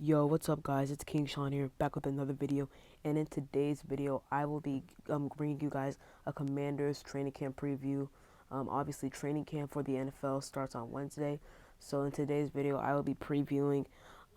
Yo, what's up guys? It's King Sean here, back with another video. And in today's video, I will be bringing you guys a Commanders training camp preview. Obviously, training camp for the NFL starts on Wednesday. So in today's video, I will be previewing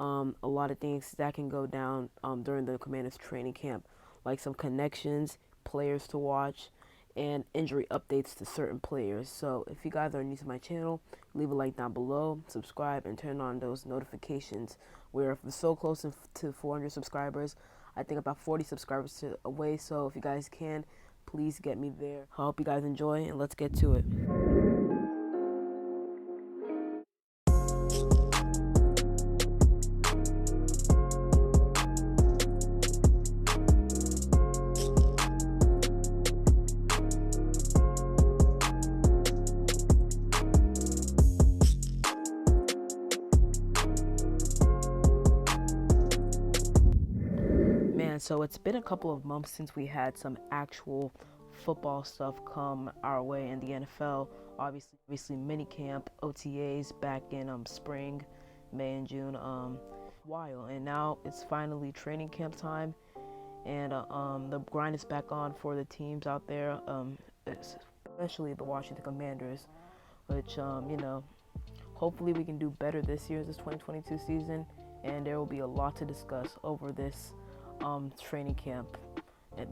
a lot of things that can go down during the Commanders training camp, like some connections, players to watch, and injury updates to certain players. So if you guys are new to my channel, leave a like down below, subscribe, and turn on those notifications. We're so close to 400 subscribers. I think about 40 subscribers away. So if you guys can, please get me there. I hope you guys enjoy, and let's get to it. Man, so it's been a couple of months since we had some actual football stuff come our way in the NFL. Obviously mini camp, OTAs back in spring, May and June, while, and now it's finally training camp time, and the grind is back on for the teams out there, especially the Washington Commanders, which hopefully we can do better this year, this 2022 season, and there will be a lot to discuss over this training camp.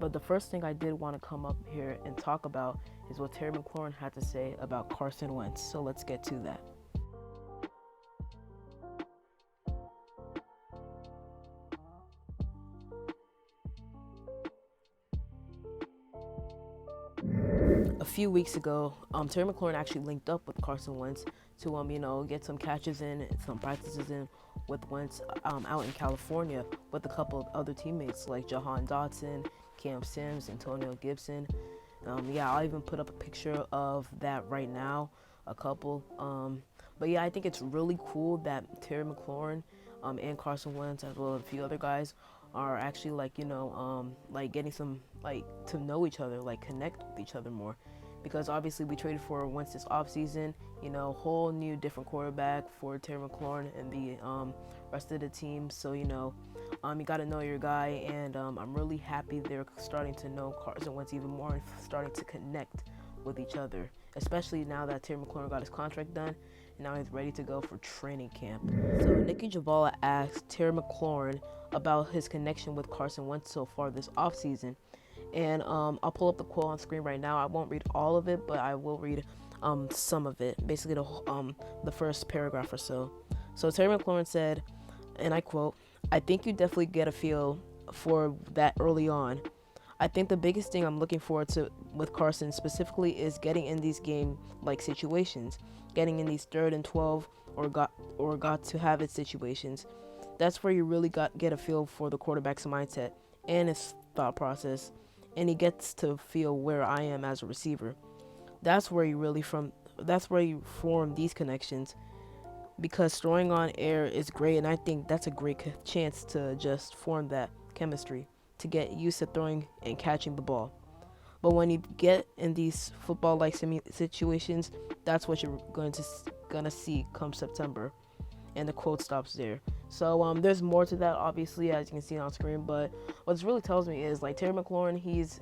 But the first thing I did want to come up here and talk about is what Terry McLaurin had to say about Carson Wentz. So let's get to that. A few weeks ago, Terry McLaurin actually linked up with Carson Wentz to get some catches in, some practices in with Wentz out in California with a couple of other teammates like Johan Dawson, Cam Sims, Antonio Gibson. I'll even put up a picture of that right now, a couple. But yeah, I think it's really cool that Terry McLaurin and Carson Wentz, as well as a few other guys, are actually getting some to know each other, connect with each other more, because obviously we traded for Wentz this offseason, whole new different quarterback for Terry McLaurin and the rest of the team. So you got to know your guy, and I'm really happy they're starting to know Carson Wentz even more and starting to connect with each other, especially now that Terry McLaurin got his contract done and now he's ready to go for training camp. So Nikki Javala asked Terry McLaurin about his connection with Carson Wentz so far this offseason. And I'll pull up the quote on screen right now. I won't read all of it, but I will read some of it, basically the first paragraph or so. So Terry McLaurin said, and I quote, "I think you definitely get a feel for that early on. I think the biggest thing I'm looking forward to with Carson specifically is getting in these game-like situations, getting in these 3rd and 12 or got to have it situations. That's where you really get a feel for the quarterback's mindset and his thought process, and he gets to feel where I am as a receiver. That's where you form these connections, because throwing on air is great, and I think that's a great chance to just form that chemistry, to get used to throwing and catching the ball. But when you get in these football-like situations, that's what you're gonna see come September." And the quote stops there. So there's more to that, obviously, as you can see on screen. But what this really tells me is Terry McLaurin, he's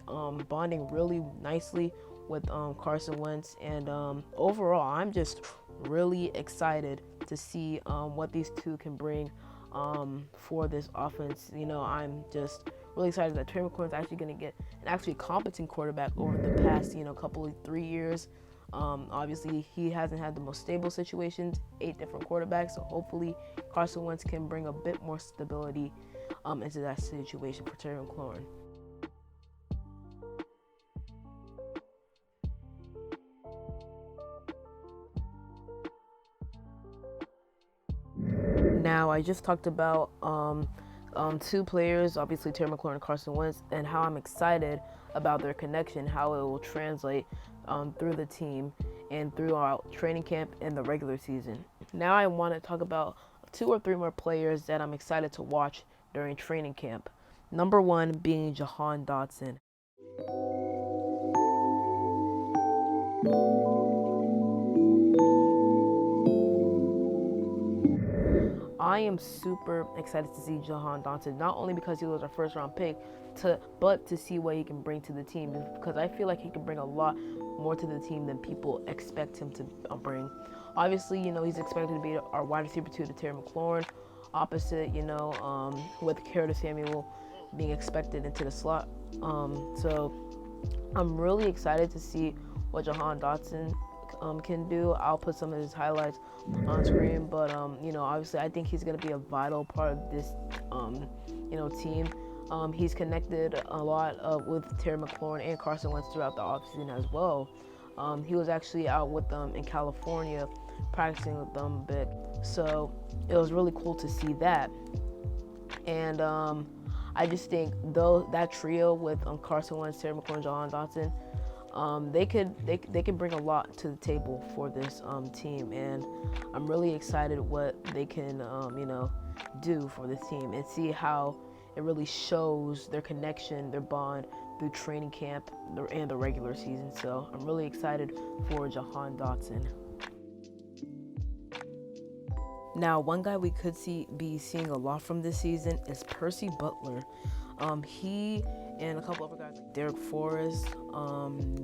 bonding really nicely with Carson Wentz, and overall, I'm just really excited to see what these two can bring for this offense. I'm just really excited that Terry McLaurin is actually going to get an actually competent quarterback over the past couple of 3 years. Obviously, he hasn't had the most stable situations, 8 different quarterbacks, so hopefully Carson Wentz can bring a bit more stability into that situation for Terry McLaurin. Now, I just talked about two players, obviously Terry McLaurin and Carson Wentz, and how I'm excited about their connection, how it will translate through the team and throughout training camp and the regular season. Now I want to talk about 2 or 3 more players that I'm excited to watch during training camp. Number 1 being Johan Dawson. I am super excited to see Johan Dawson, not only because he was our first round pick, but to see what he can bring to the team, because I feel like he can bring a lot more to the team than people expect him to bring. Obviously, he's expected to be our wide receiver 2 to Terry McLaurin, opposite, with Curtis Samuel being expected into the slot. So I'm really excited to see what Johan Dawson can do. I'll put some of his highlights on screen, but obviously I think he's going to be a vital part of this team. He's connected a lot with Terry McLaurin and Carson Wentz throughout the offseason as well. He was actually out with them in California, practicing with them a bit. So it was really cool to see that. And I just think that trio with Carson Wentz, Terry McLaurin, Johan Dawson, they could bring a lot to the table for this team, and I'm really excited what they can do for this team, and see how it really shows their connection, their bond through training camp and the regular season. So I'm really excited for Johan Dawson. Now, one guy we could be seeing a lot from this season is Percy Butler. He and a couple other guys like Derek Forrest,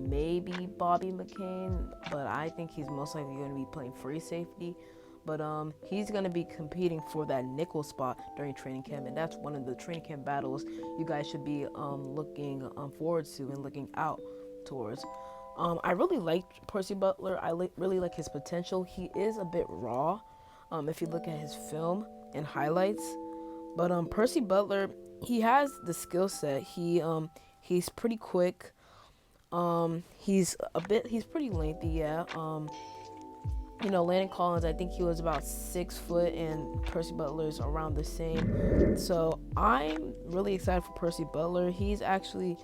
maybe Bobby McCain, but I think he's most likely going to be playing free safety. But he's going to be competing for that nickel spot during training camp, and that's one of the training camp battles you guys should be looking forward to and looking out towards. I really like Percy Butler. I really like his potential. He is a bit raw if you look at his film and highlights. But Percy Butler, he has the skill set. He's pretty quick. He's pretty lengthy, yeah. Landon Collins, I think he was about 6 foot, and Percy Butler's around the same. So I'm really excited for Percy Butler. He's actually,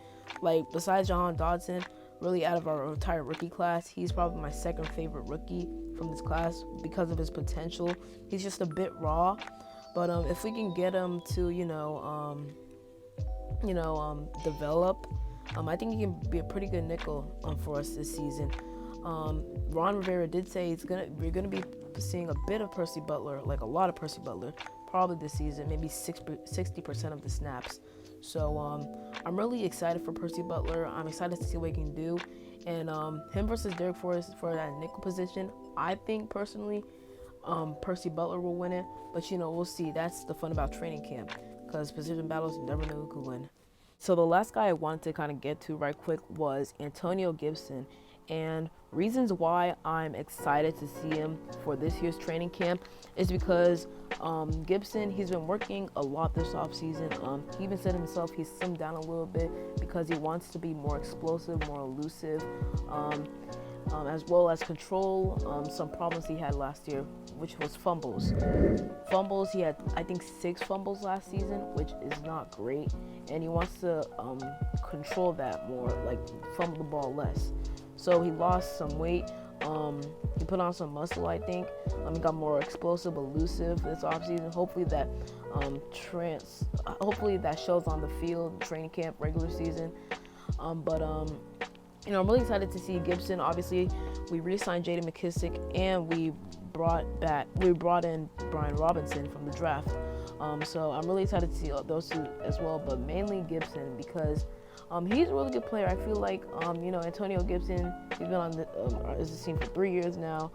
besides Johan Dawson, really out of our entire rookie class, he's probably my second favorite rookie from this class because of his potential. He's just a bit raw, but if we can get him to develop, I think he can be a pretty good nickel for us this season. Ron Rivera did say we're gonna be seeing a bit of Percy Butler, like a lot of Percy Butler, probably this season, maybe 60% of the snaps. So I'm really excited for Percy Butler. I'm excited to see what he can do. And him versus Derek Forrest for that nickel position, I think personally, Percy Butler will win it. But we'll see. That's the fun about training camp, because position battles, you never know who could win. So the last guy I wanted to kind of get to right quick was Antonio Gibson. And reasons why I'm excited to see him for this year's training camp is because Gibson, he's been working a lot this offseason. He even said himself he's slimmed down a little bit because he wants to be more explosive, more elusive, as well as control some problems he had last year, which was fumbles. He had, I think, 6 fumbles last season, which is not great. And he wants to control that more, fumble the ball less. So he lost some weight. He put on some muscle, I think. He got more explosive, elusive this offseason. Hopefully that shows on the field, training camp, regular season. I'm really excited to see Gibson. Obviously, we re-signed J.D. McKissick, and we brought in Brian Robinson from the draft. So I'm really excited to see those two as well, but mainly Gibson, because he's a really good player. I feel like, Antonio Gibson, he's been on this team for 3 years now.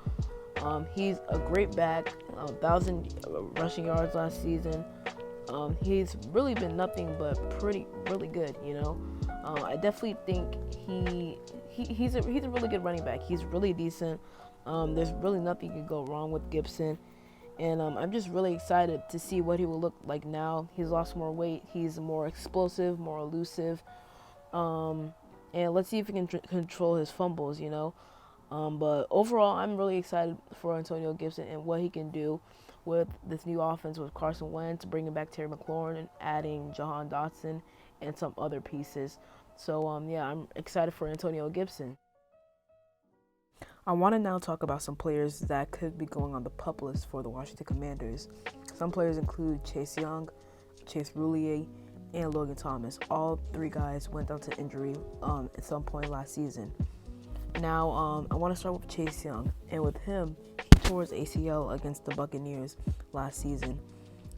He's a great back, 1,000 rushing yards last season. He's really been nothing but really good, I definitely think he's a really good running back. He's really decent. There's really nothing can go wrong with Gibson. And I'm just really excited to see what he will look like now. He's lost more weight. He's more explosive, more elusive. And let's see if he can control his fumbles, But overall, I'm really excited for Antonio Gibson and what he can do with this new offense with Carson Wentz, bringing back Terry McLaurin, and adding Johan Dawson and some other pieces. So, I'm excited for Antonio Gibson. I want to now talk about some players that could be going on the PUP list for the Washington Commanders. Some players include Chase Young, Chase Roullier, and Logan Thomas. All 3 guys went down to injury at some point last season. Now, I want to start with Chase Young. And with him, he tore his ACL against the Buccaneers last season.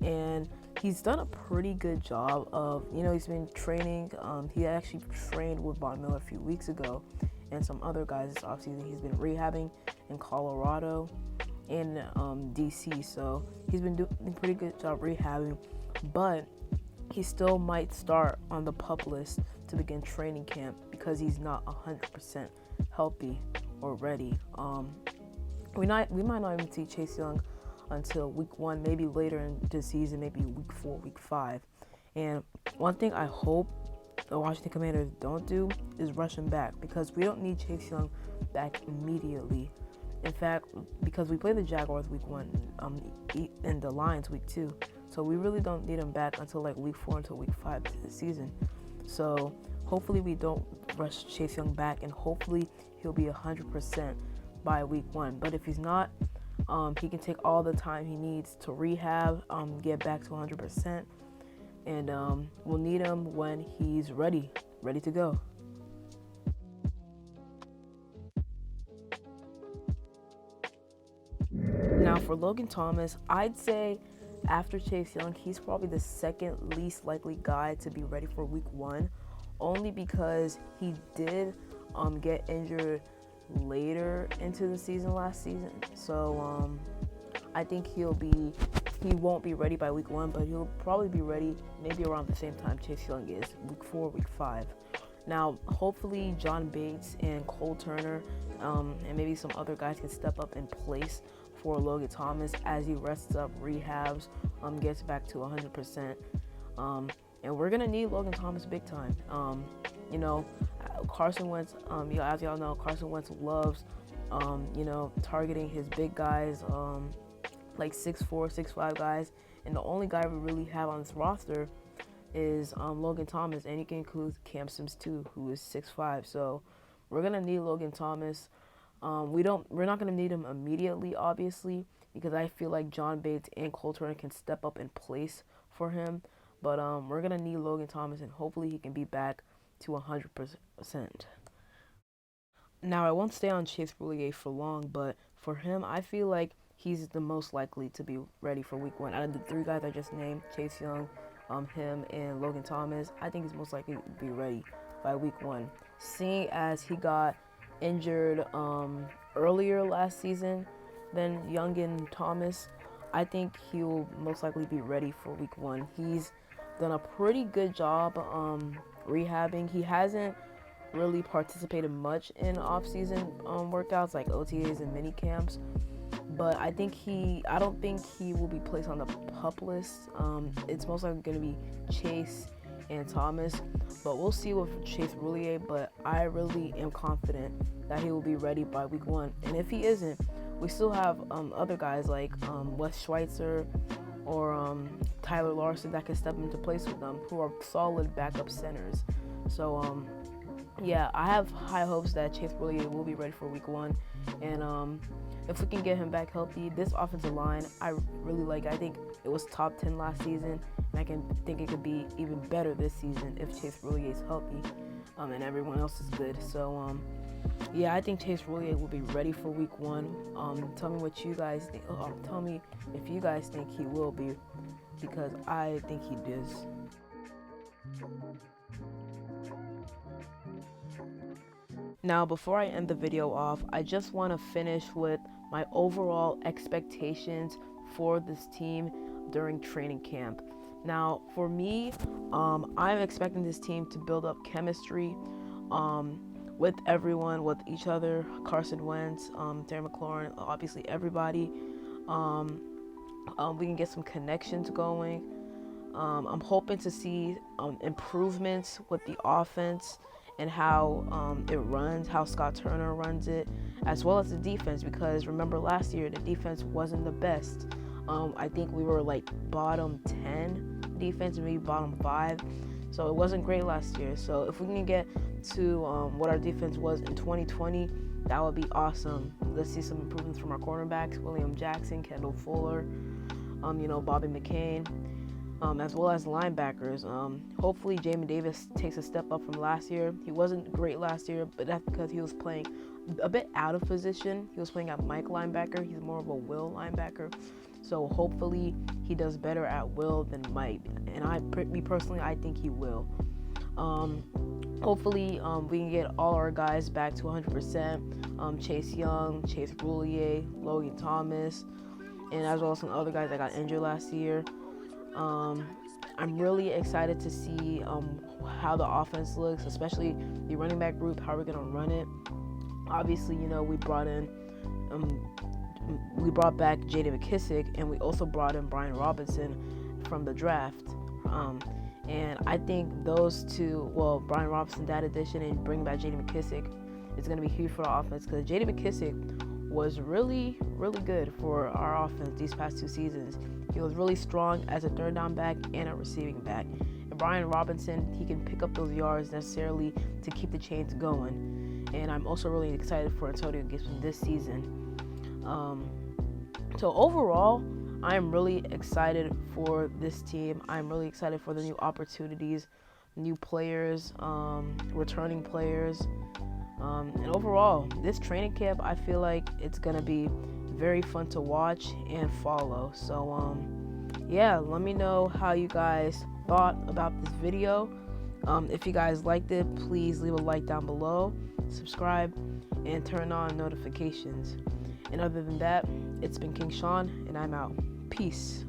and he's done a pretty good job of, he's been training. He actually trained with Von Miller a few weeks ago, and some other guys this offseason. He's been rehabbing in Colorado and DC, so he's been doing a pretty good job rehabbing, but he still might start on the PUP list to begin training camp because he's not 100% healthy or ready. We might not even see Chase Young until week 1, maybe later in the season, maybe week 4, week 5. And one thing I hope the Washington Commanders don't do is rush him back, because we don't need Chase Young back immediately. In fact, because we play the Jaguars week 1 and the Lions week 2, so we really don't need him back until like week 4 until week 5 of the season. So hopefully we don't rush Chase Young back, and hopefully he'll be 100% by week 1. But if he's not, he can take all the time he needs to rehab, get back to 100%, and we'll need him when he's ready to go. Now for Logan Thomas, I'd say after Chase Young, he's probably the second least likely guy to be ready for week 1, only because he did get injured later into the season last season. So I think he won't be ready by week 1, but he'll probably be ready maybe around the same time Chase Young is, week 4, week 5. Now, hopefully John Bates and Cole Turner and maybe some other guys can step up in place for Logan Thomas as he rests up, rehabs, gets back to 100%. And we're going to need Logan Thomas big time. Carson Wentz, as y'all know, Carson Wentz loves, targeting his big guys, like 6'4", 6'5" guys. And the only guy we really have on this roster is Logan Thomas, and you can include Cam Sims too, who is 6'5". So we're gonna need Logan Thomas. We're not gonna need him immediately, obviously, because I feel like John Bates and Cole Turner can step up in place for him. But we're gonna need Logan Thomas, and hopefully he can be back to 100%. Now, I won't stay on Chase Roullier for long, but for him, I feel like he's the most likely to be ready for week 1. Out of the 3 guys I just named, Chase Young, him, and Logan Thomas, I think he's most likely to be ready by week 1. Seeing as he got injured earlier last season than Young and Thomas, I think he'll most likely be ready for week 1. He's done a pretty good job rehabbing. He hasn't really participated much in off-season workouts like OTAs and mini camps, but I don't think he will be placed on the PUP list. It's most likely going to be Chase and Thomas, but we'll see with Chase Roullier. But I really am confident that he will be ready by week 1. And if he isn't, we still have other guys like Wes Schweitzer or Tyler Larson that can step into place with them, who are solid backup centers. So yeah, I have high hopes that Chase Roullier will be ready for week 1. And if we can get him back healthy, this offensive line I really like. I think it was top 10 last season, and I think it could be even better this season if Chase Roullier is healthy and everyone else is good. So yeah, I think Chase Roullier will be ready for week 1. Tell me what you guys think. Tell me if you guys think he will be, because I think he does. Now, before I end the video off, I just want to finish with my overall expectations for this team during training camp. Now, for me, I'm expecting this team to build up chemistry with everyone, with each other, Carson Wentz, Terry McLaurin, obviously everybody. We can get some connections going. I'm hoping to see improvements with the offense and how it runs, how Scott Turner runs it, as well as the defense, because remember last year the defense wasn't the best. I think we were like bottom 10 defense, maybe bottom 5, so it wasn't great last year. So if we can get to what our defense was in 2020, that would be awesome. Let's see some improvements from our cornerbacks, William Jackson, Kendall Fuller, Bobby McCain, as well as linebackers. Hopefully Jamin Davis takes a step up from last year. He wasn't great last year, but that's because he was playing a bit out of position. He was playing at Mike linebacker. He's more of a will linebacker. So hopefully he does better at will than might. And me personally, I think he will. Hopefully we can get all our guys back to 100%. Chase Young, Chase Roullier, Logan Thomas, and as well as some other guys that got injured last year. I'm really excited to see how the offense looks, especially the running back group, how we're going to run it. Obviously, we brought back J.D. McKissick, and we also brought in Brian Robinson from the draft. And I think those two, Brian Robinson, that addition, and bringing back J.D. McKissick is going to be huge for the offense, because J.D. McKissick was really, really good for our offense these past 2 seasons. He was really strong as a third down back and a receiving back. And Brian Robinson, he can pick up those yards necessarily to keep the chains going. And I'm also really excited for Antonio Gibson this season. So overall, I'm really excited for this team. I'm really excited for the new opportunities, new players, returning players. And overall, this training camp, I feel like it's going to be very fun to watch and follow. So, let me know how you guys thought about this video. If you guys liked it, please leave a like down below, subscribe, and turn on notifications. And other than that, it's been King Sean, and I'm out. Peace.